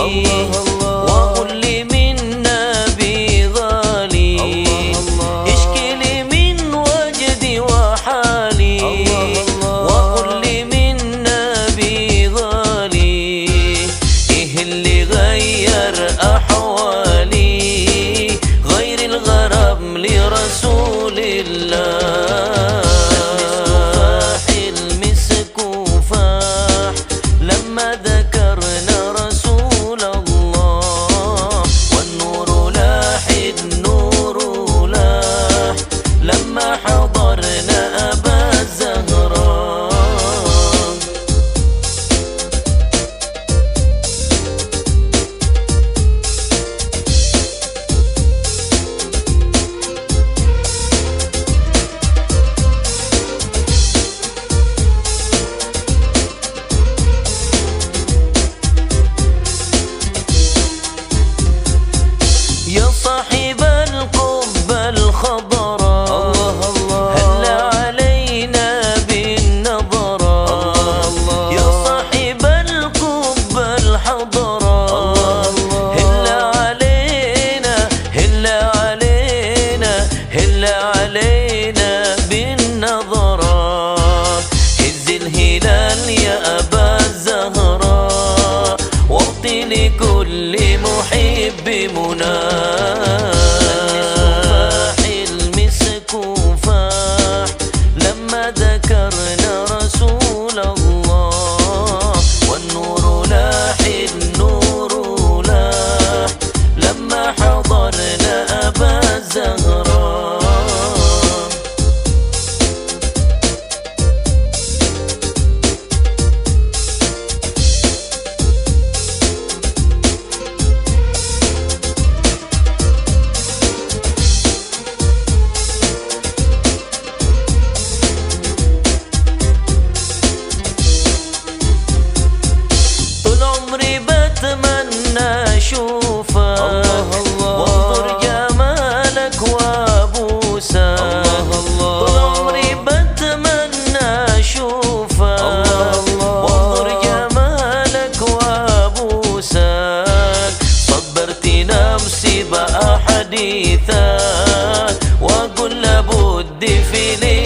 وقل لي من نبي غالي اشكي لي من وجدي وحالي وقل لي من نبي غالي ايه اللي غير احوالي غير الغرام لرسول الله. يا صاحب القبة الخضراء هل علينا بالنظرة يا صاحب القبة الخضراء هل علينا بالنظرة هز الهلال يا أبا الزهراء واعطي لكل محب مناه المسك فاح لما ذكرنا رسول الله والنور لاح النور لاح لما حضرنا أبا الزهراء. بتمنى اشوفك وانظر جمالك وابوسك طول عمري بتمنى اشوفك وانظر جمالك وابوسك صبرت نفسي بقى حديثك واقول لابد في ليلة